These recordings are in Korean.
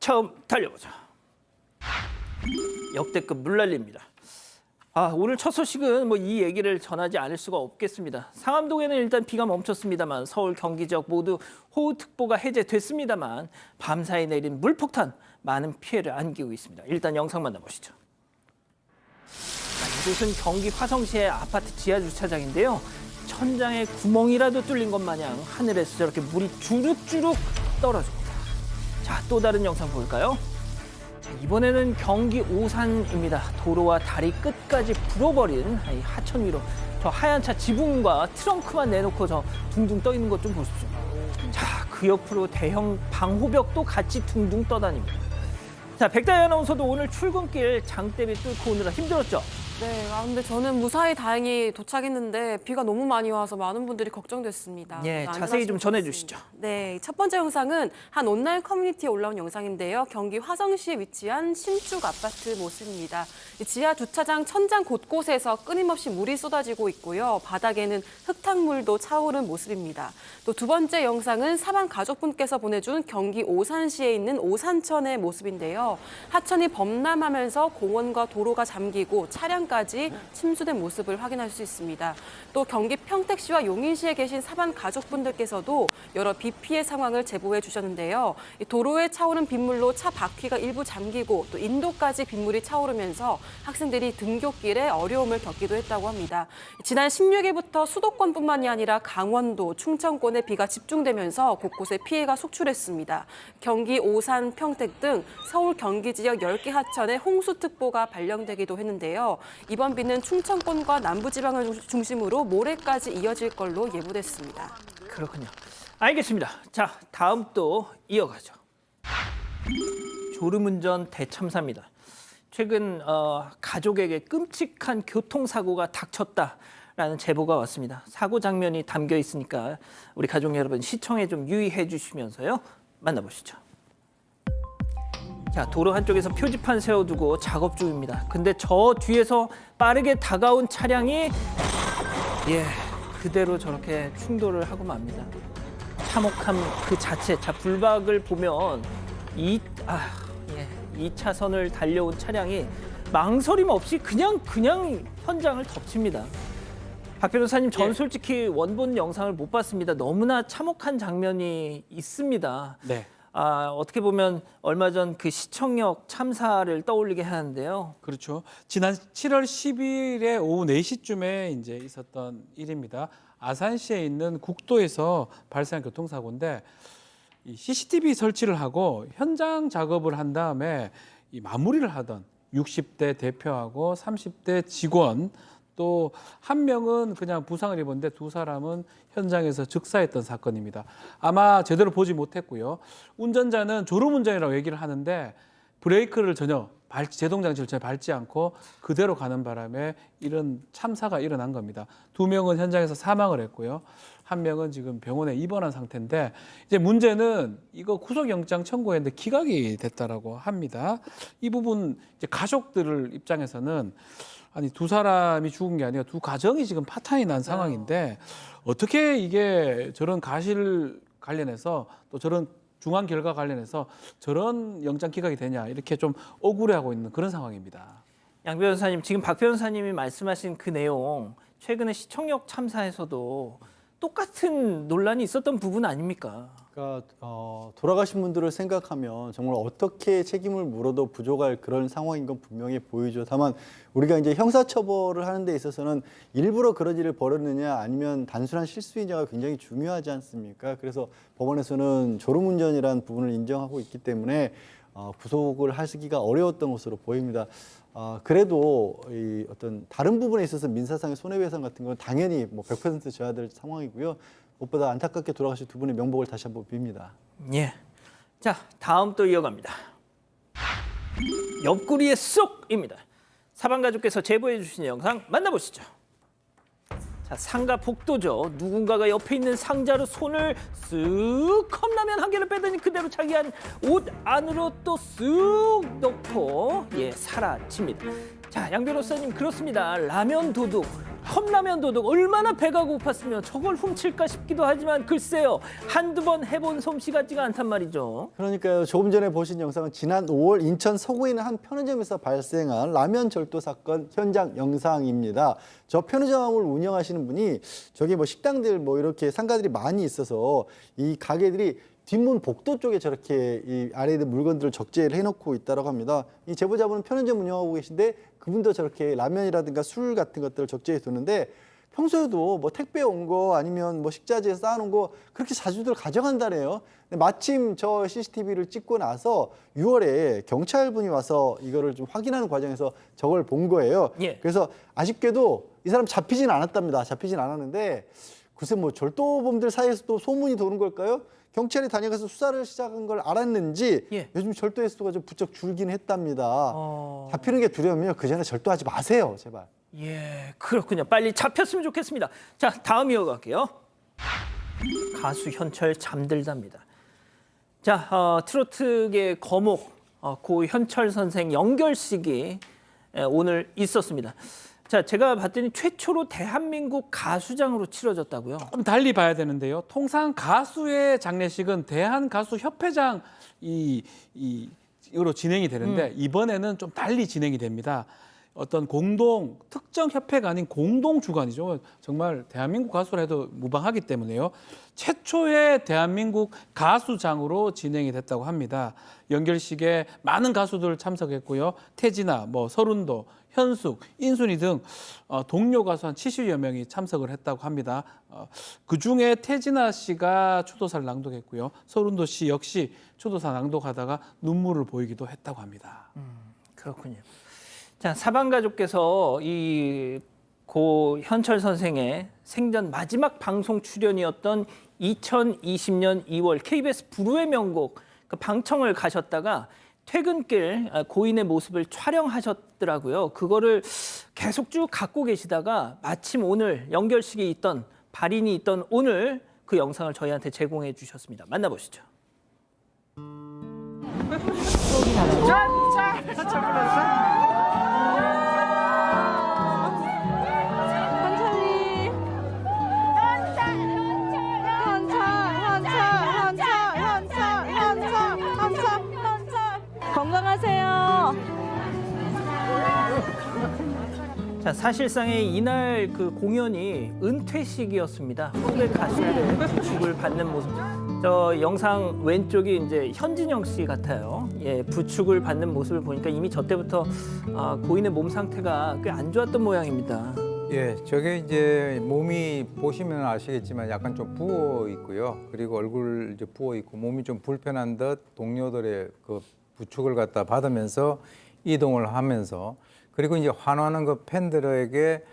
처음 달려보자. 역대급 물난리입니다. 오늘 첫 소식은 이 얘기를 전하지 않을 수가 없겠습니다. 상암동에는 일단 비가 멈췄습니다만 서울, 경기 지역 모두 호우특보가 해제됐습니다만 밤사이 내린 물폭탄 많은 피해를 안기고 있습니다. 일단 영상 만나보시죠. 이곳은 경기 화성시의 아파트 지하 주차장인데요. 천장에 구멍이라도 뚫린 것 마냥 하늘에서 저렇게 물이 주룩주룩 떨어집니다. 자, 또 다른 영상 볼까요? 이번에는 경기 오산입니다. 도로와 다리 끝까지 불어버린 이 하천 위로 저 하얀 차 지붕과 트렁크만 내놓고 저 둥둥 떠 있는 것 좀 보십시오. 자, 그 옆으로 대형 방호벽도 같이 둥둥 떠다닙니다. 자, 백다희 아나운서도 오늘 출근길 장대비 뚫고 오느라 힘들었죠? 네, 근데 저는 무사히 다행히 도착했는데 비가 너무 많이 와서 많은 분들이 걱정됐습니다. 예, 자세히 좀 전해주시죠. 네, 첫 번째 영상은 한 온라인 커뮤니티에 올라온 영상인데요. 경기 화성시에 위치한 신축 아파트 모습입니다. 지하 주차장 천장 곳곳에서 끊임없이 물이 쏟아지고 있고요. 바닥에는 흙탕물도 차오른 모습입니다. 또 두 번째 영상은 사망 가족분께서 보내준 경기 오산시에 있는 오산천의 모습인데요. 하천이 범람하면서 공원과 도로가 잠기고 차량까지 침수된 모습을 확인할 수 있습니다. 또 경기 평택시와 용인시에 계신 사망 가족분들께서도 여러 비 피해 상황을 제보해 주셨는데요. 도로에 차오른 빗물로 차 바퀴가 일부 잠기고 또 인도까지 빗물이 차오르면서 학생들이 등굣길에 어려움을 겪기도 했다고 합니다. 지난 16일부터 수도권뿐만이 아니라 강원도, 충청권에 비가 집중되면서 곳곳에 피해가 속출했습니다. 경기 오산, 평택 등 서울, 경기 지역 10개 하천에 홍수특보가 발령되기도 했는데요. 이번 비는 충청권과 남부지방을 중심으로 모레까지 이어질 걸로 예보됐습니다. 그렇군요. 알겠습니다. 자, 다음 또 이어가죠. 졸음운전 대참사입니다. 최근 가족에게 끔찍한 교통사고가 닥쳤다라는 제보가 왔습니다. 사고 장면이 담겨 있으니까 우리 가족 여러분 시청에 좀 유의해 주시면서요. 만나보시죠. 자, 도로 한쪽에서 표지판 세워두고 작업 중입니다. 근데 저 뒤에서 빠르게 다가온 차량이 그대로 저렇게 충돌을 하고 맙니다. 참혹함 그 자체. 자, 불박을 보면 2차선을 달려온 차량이 망설임 없이 그냥 현장을 덮칩니다. 박 변호사님, 전 솔직히 원본 영상을 못 봤습니다. 너무나 참혹한 장면이 있습니다. 네. 어떻게 보면 얼마 전 그 시청역 참사를 떠올리게 하는데요. 그렇죠. 지난 7월 10일에 오후 4시쯤에 이제 있었던 일입니다. 아산시에 있는 국도에서 발생한 교통사고인데 이 CCTV 설치를 하고 현장 작업을 한 다음에 이 마무리를 하던 60대 대표하고 30대 직원 또 한 명은 그냥 부상을 입었는데 두 사람은 현장에서 즉사했던 사건입니다. 아마 제대로 보지 못했고요. 운전자는 졸음운전이라고 얘기를 하는데 브레이크를 전혀 제동 장치를 전혀 밟지 않고 그대로 가는 바람에 이런 참사가 일어난 겁니다. 두 명은 현장에서 사망을 했고요. 한 명은 지금 병원에 입원한 상태인데 이제 문제는 이거 구속영장 청구했는데 기각이 됐다라고 합니다. 이 부분 이제 가족들 입장에서는 아니 두 사람이 죽은 게 아니라 두 가정이 지금 파탄이 난 상황인데 어떻게 이게 저런 가실 관련해서 또 저런 중한 결과 관련해서 저런 영장 기각이 되냐 이렇게 좀 억울해하고 있는 그런 상황입니다. 양 변호사님, 지금 박 변호사님이 말씀하신 그 내용 최근에 시청역 참사에서도 똑같은 논란이 있었던 부분 아닙니까? 그러니까 돌아가신 분들을 생각하면 정말 어떻게 책임을 물어도 부족할 그런 상황인 건 분명히 보이죠. 다만 우리가 이제 형사처벌을 하는 데 있어서는 일부러 그런 일을 벌였느냐 아니면 단순한 실수이냐가 굉장히 중요하지 않습니까? 그래서 법원에서는 졸음운전이라는 부분을 인정하고 있기 때문에 구속을 하시기가 어려웠던 것으로 보입니다. 그래도 이 어떤 다른 부분에 있어서 민사상의 손해배상 같은 건 당연히 100% 져야 될 상황이고요. 무엇보다 안타깝게 돌아가신 두 분의 명복을 다시 한번 빕니다. 예. 자, 다음 또 이어갑니다. 옆구리에 쏙입니다. 사방 가족께서 제보해 주신 영상 만나보시죠. 자, 상가 복도죠. 누군가가 옆에 있는 상자로 손을 쓱 컵라면 한 개를 빼더니 그대로 자기 옷 안으로 또 쓱 넣고 사라집니다. 자, 양 변호사님, 그렇습니다. 라면 도둑, 컵라면 도둑 얼마나 배가 고팠으면 저걸 훔칠까 싶기도 하지만 글쎄요. 한두 번 해본 솜씨 같지가 않단 말이죠. 그러니까요. 조금 전에 보신 영상은 지난 5월 인천 서구에 있는 한 편의점에서 발생한 라면 절도 사건 현장 영상입니다. 저 편의점을 운영하시는 분이 저기 뭐 식당들 뭐 이렇게 상가들이 많이 있어서 이 가게들이 뒷문 복도 쪽에 저렇게 이 아래에 있는 물건들을 적재를 해놓고 있다고 합니다. 이 제보자분은 편의점 운영하고 계신데 그분도 저렇게 라면이라든가 술 같은 것들을 적재해 두는데 평소에도 뭐 택배 온 거 아니면 뭐 식자재에 쌓아놓은 거 그렇게 자주들 가져간다네요. 근데 마침 저 CCTV를 찍고 나서 6월에 경찰분이 와서 이거를 좀 확인하는 과정에서 저걸 본 거예요. 예. 그래서 아쉽게도 이 사람 잡히진 않았답니다. 잡히진 않았는데 글쎄 뭐 절도범들 사이에서도 소문이 도는 걸까요? 경찰이 다녀가서 수사를 시작한 걸 알았는지 예. 요즘 절도 횟수가 좀 부쩍 줄긴 했답니다. 잡히는 게 두려우면 그 전에 절도하지 마세요, 제발. 예, 그렇군요. 빨리 잡혔으면 좋겠습니다. 자, 다음 이어갈게요. 가수 현철 잠들답니다. 자, 트로트계 거목 고 현철 선생 연결식이 오늘 있었습니다. 자, 제가 봤더니 최초로 대한민국 가수장으로 치러졌다고요. 좀 달리 봐야 되는데요. 통상 가수의 장례식은 대한가수협회장 이로 진행이 되는데 이번에는 좀 달리 진행이 됩니다. 어떤 특정 협회가 아닌 공동 주관이죠. 정말 대한민국 가수라 해도 무방하기 때문에요. 최초의 대한민국 가수장으로 진행이 됐다고 합니다. 연결식에 많은 가수들 참석했고요. 태진아, 서른도, 현숙, 인순이 등 동료 가수 한 70여 명이 참석을 했다고 합니다. 그중에 태진아 씨가 추도사를 낭독했고요. 서른도 씨 역시 추도사 낭독하다가 눈물을 보이기도 했다고 합니다. 그렇군요. 자, 사방 가족께서 이 고 현철 선생의 생전 마지막 방송 출연이었던 2020년 2월 KBS 불후의 명곡 그 방청을 가셨다가 퇴근길 고인의 모습을 촬영하셨더라고요. 그거를 계속 쭉 갖고 계시다가 마침 오늘 연결식이 있던 발인이 있던 오늘 그 영상을 저희한테 제공해 주셨습니다. 만나보시죠. 건강하세요. 자, 사실상의 이날 그 공연이 은퇴식이었습니다. 후배 가수들의 부축을 받는 모습. 저 영상 왼쪽이 이제 현진영 씨 같아요. 예, 부축을 받는 모습을 보니까 이미 저 때부터 고인의 몸 상태가 꽤 안 좋았던 모양입니다. 예, 저게 이제 몸이 보시면 아시겠지만 약간 좀 부어 있고요. 그리고 얼굴 이제 부어 있고 몸이 좀 불편한 듯 동료들의 그 부축을 갖다 받으면서 이동을 하면서 그리고 이제 환호하는 그 팬들에게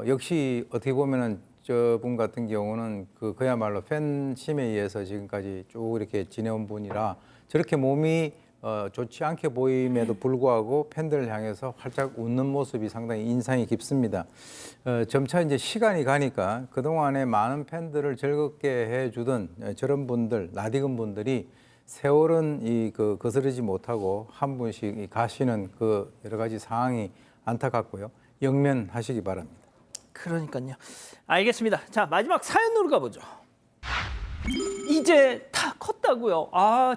역시 어떻게 보면은 저분 같은 경우는 그야말로 팬심에 의해서 지금까지 쭉 이렇게 지내온 분이라 저렇게 몸이 좋지 않게 보임에도 불구하고 팬들을 향해서 활짝 웃는 모습이 상당히 인상이 깊습니다. 점차 이제 시간이 가니까 그동안에 많은 팬들을 즐겁게 해주던 저런 분들, 낯익은 분들이 세월은 거스르지 못하고 한 분씩 가시는 그 여러 가지 상황이 안타깝고요. 영면하시기 바랍니다. 그러니까요. 알겠습니다. 자, 마지막 사연으로 가보죠. 이제 다 컸다고요.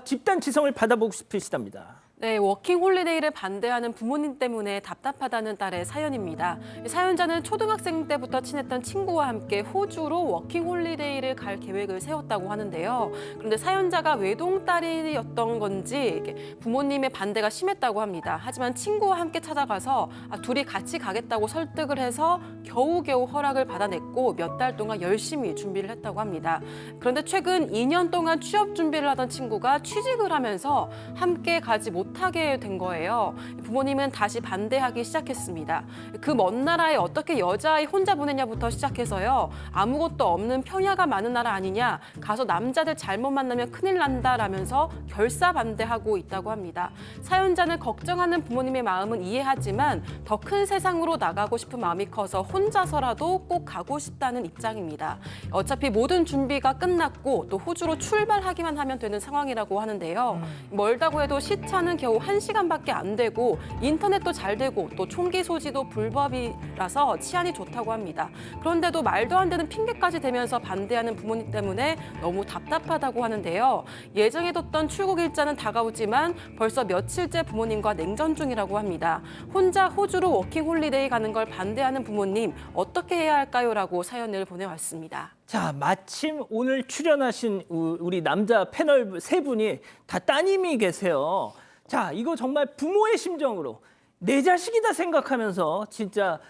집단 지성을 받아보고 싶으시답니다. 네, 워킹 홀리데이를 반대하는 부모님 때문에 답답하다는 딸의 사연입니다. 사연자는 초등학생 때부터 친했던 친구와 함께 호주로 워킹 홀리데이를 갈 계획을 세웠다고 하는데요. 그런데 사연자가 외동딸이었던 건지 부모님의 반대가 심했다고 합니다. 하지만 친구와 함께 찾아가서 둘이 같이 가겠다고 설득을 해서 겨우겨우 허락을 받아냈고 몇 달 동안 열심히 준비를 했다고 합니다. 그런데 최근 2년 동안 취업 준비를 하던 친구가 취직을 하면서 함께 가지 못하게 된 거예요. 부모님은 다시 반대하기 시작했습니다. 그 먼 나라에 어떻게 여자아이 혼자 보내냐부터 시작해서요. 아무것도 없는 평야가 많은 나라 아니냐. 가서 남자들 잘못 만나면 큰일 난다라면서 결사반대하고 있다고 합니다. 사연자는 걱정하는 부모님의 마음은 이해하지만 더 큰 세상으로 나가고 싶은 마음이 커서 혼자서라도 꼭 가고 싶다는 입장입니다. 어차피 모든 준비가 끝났고 또 호주로 출발하기만 하면 되는 상황이라고 하는데요. 멀다고 해도 시차는 시간은 겨우 1시간밖에 안 되고 인터넷도 잘 되고 또 총기 소지도 불법이라서 치안이 좋다고 합니다. 그런데도 말도 안 되는 핑계까지 대면서 반대하는 부모님 때문에 너무 답답하다고 하는데요. 예정해뒀던 출국 일자는 다가오지만 벌써 며칠째 부모님과 냉전 중이라고 합니다. 혼자 호주로 워킹홀리데이 가는 걸 반대하는 부모님 어떻게 해야 할까요? 라고 사연을 보내왔습니다. 자, 마침 오늘 출연하신 우리 남자 패널 세 분이 다 따님이 계세요. 자, 이거 정말 부모의 심정으로 내 자식이다 생각하면서 진짜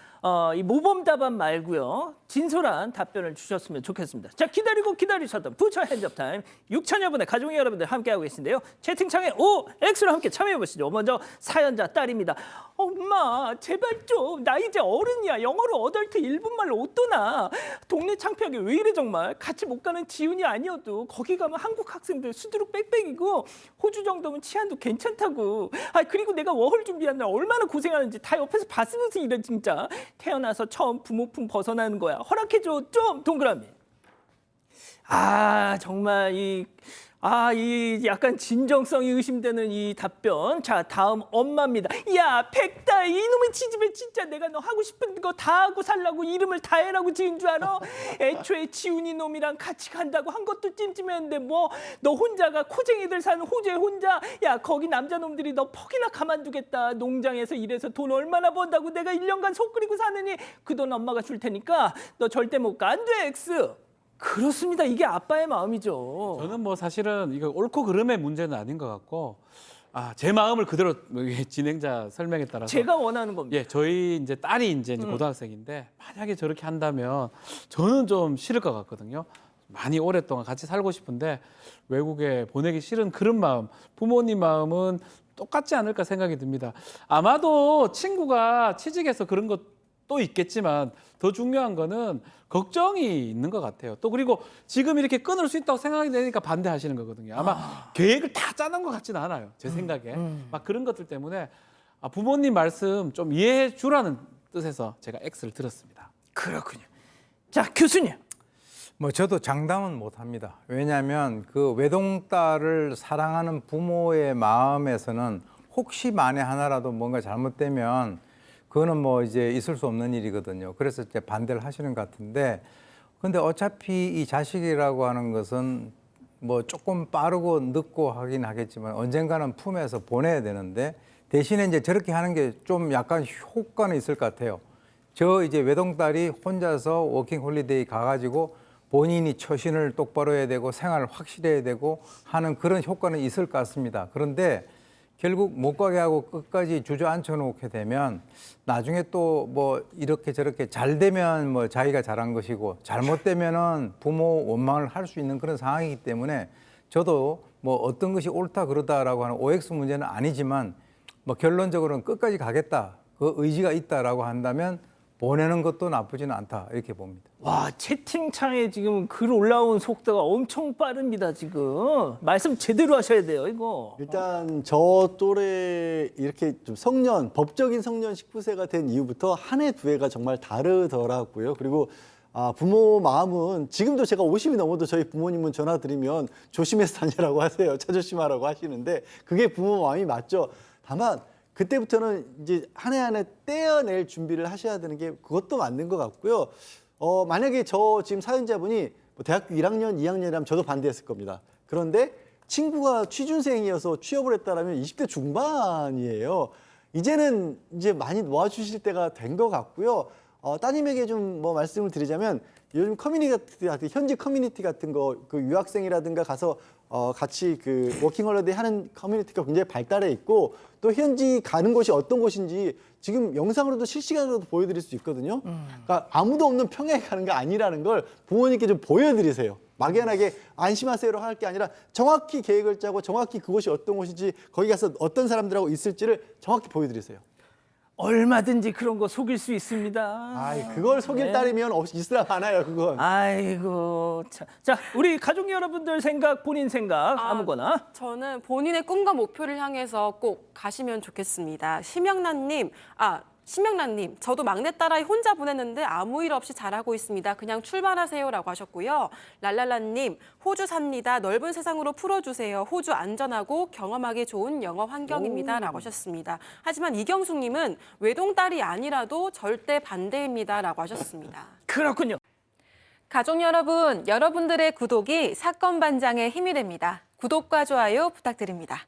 이 모범 답안 말고요. 진솔한 답변을 주셨으면 좋겠습니다. 자, 기다리고 기다리셨던 부처 핸즈업 타임 6천여 분의 가족 여러분들 함께하고 계신데요. 채팅창에 OX로 함께 참여해보시죠. 먼저 사연자 딸입니다. 엄마 제발 좀 나 이제 어른이야. 영어로 어덜트 일본말로 어떠나. 동네 창피하게 왜 이래 정말. 같이 못 가는 지훈이 아니어도 거기 가면 한국 학생들 수두룩 빽빽이고 호주 정도면 치안도 괜찮다고. 아 그리고 내가 워홀 준비한 날 얼마나 고생하는지 다 옆에서 봤으면서 이래 진짜. 태어나서 처음 부모 품 벗어나는 거야. 허락해줘 좀 동그라미. 아 정말 이 약간 진정성이 의심되는 이 답변. 자 다음 엄마입니다. 야 백다 이놈의 지집애 진짜 내가 너 하고 싶은 거 다 하고 살라고 이름을 다 해라고 지은 줄 알아? 애초에 지훈이 놈이랑 같이 간다고 한 것도 찜찜했는데 뭐 너 혼자가 코쟁이들 사는 호주에 혼자. 야 거기 남자 놈들이 너 퍽이나 가만두겠다. 농장에서 일해서 돈 얼마나 번다고 내가 1년간 속 끓이고 사느니 그 돈 엄마가 줄 테니까 너 절대 못 가. 안 돼 엑스. 그렇습니다. 이게 아빠의 마음이죠. 저는 뭐 사실은 이거 옳고 그름의 문제는 아닌 것 같고, 제 마음을 그대로 진행자 설명에 따라서 제가 원하는 겁니다. 예, 저희 이제 딸이 이제 고등학생인데 만약에 저렇게 한다면 저는 좀 싫을 것 같거든요. 많이 오랫동안 같이 살고 싶은데 외국에 보내기 싫은 그런 마음, 부모님 마음은 똑같지 않을까 생각이 듭니다. 아마도 친구가 취직해서 그런 것도 있겠지만 더 중요한 거는 걱정이 있는 것 같아요. 또 그리고 지금 이렇게 끊을 수 있다고 생각이 되니까 반대하시는 거거든요. 아마 계획을 다 짜놓은 것 같지는 않아요. 제 생각에. 막 그런 것들 때문에 부모님 말씀 좀 이해해 주라는 뜻에서 제가 X를 들었습니다. 그렇군요. 자 교수님. 뭐 저도 장담은 못합니다. 왜냐하면 그 외동딸을 사랑하는 부모의 마음에서는 혹시 만에 하나라도 뭔가 잘못되면 그거는 뭐 이제 있을 수 없는 일이거든요. 그래서 이제 반대를 하시는 것 같은데, 근데 어차피 이 자식이라고 하는 것은 뭐 조금 빠르고 늦고 하긴 하겠지만 언젠가는 품에서 보내야 되는데, 대신에 이제 저렇게 하는 게 좀 약간 효과는 있을 것 같아요. 저 이제 외동딸이 혼자서 워킹 홀리데이 가가지고 본인이 처신을 똑바로 해야 되고 생활을 확실해야 되고 하는 그런 효과는 있을 것 같습니다. 그런데 결국 못 가게 하고 끝까지 주저앉혀 놓게 되면 나중에 또 뭐 이렇게 저렇게 잘 되면 뭐 자기가 잘한 것이고 잘못되면은 부모 원망을 할 수 있는 그런 상황이기 때문에 저도 뭐 어떤 것이 옳다 그러다라고 하는 OX 문제는 아니지만 뭐 결론적으로는 끝까지 가겠다 그 의지가 있다라고 한다면 보내는 것도 나쁘지는 않다 이렇게 봅니다. 와 채팅창에 지금 글 올라온 속도가 엄청 빠릅니다. 지금 말씀 제대로 하셔야 돼요. 이거. 일단 저 또래 이렇게 좀 성년, 법적인 성년 19세가 된 이후부터 한 해 두 해가 정말 다르더라고요. 그리고 부모 마음은 지금도 제가 50이 넘어도 저희 부모님은 전화 드리면 조심해서 다니라고 하세요. 차 조심하라고 하시는데 그게 부모 마음이 맞죠. 다만 그때부터는 이제 한 해 한 해 떼어낼 준비를 하셔야 되는 게 그것도 맞는 것 같고요. 만약에 저 지금 사연자분이 뭐 대학교 1학년, 2학년이라면 저도 반대했을 겁니다. 그런데 친구가 취준생이어서 취업을 했다라면 20대 중반이에요. 이제는 이제 많이 놓아주실 때가 된 것 같고요. 따님에게 좀 뭐 말씀을 드리자면 요즘 커뮤니티 같은 현지 커뮤니티 같은 거 그 유학생이라든가 가서 같이 그 워킹홀리데이 하는 커뮤니티가 굉장히 발달해 있고 또 현지 가는 곳이 어떤 곳인지 지금 영상으로도 실시간으로도 보여드릴 수 있거든요. 그러니까 아무도 없는 평야에 가는 게 아니라는 걸 부모님께 좀 보여드리세요. 막연하게 안심하세요로 할 게 아니라 정확히 계획을 짜고 정확히 그곳이 어떤 곳인지 거기 가서 어떤 사람들하고 있을지를 정확히 보여드리세요. 얼마든지 그런 거 속일 수 있습니다. 그걸 속일 따르면 있으라 많아요, 그건. 아이고 참. 자 우리 가족 여러분들 생각 본인 생각 아무거나. 저는 본인의 꿈과 목표를 향해서 꼭 가시면 좋겠습니다. 심영란님, 심영란님, 저도 막내딸아이 혼자 보냈는데 아무 일 없이 잘하고 있습니다. 그냥 출발하세요라고 하셨고요. 랄랄라님, 호주 삽니다. 넓은 세상으로 풀어주세요. 호주 안전하고 경험하기 좋은 영어 환경입니다라고 하셨습니다. 하지만 이경숙님은 외동딸이 아니라도 절대 반대입니다라고 하셨습니다. 그렇군요. 가족 여러분, 여러분들의 구독이 사건 반장의 힘이 됩니다. 구독과 좋아요 부탁드립니다.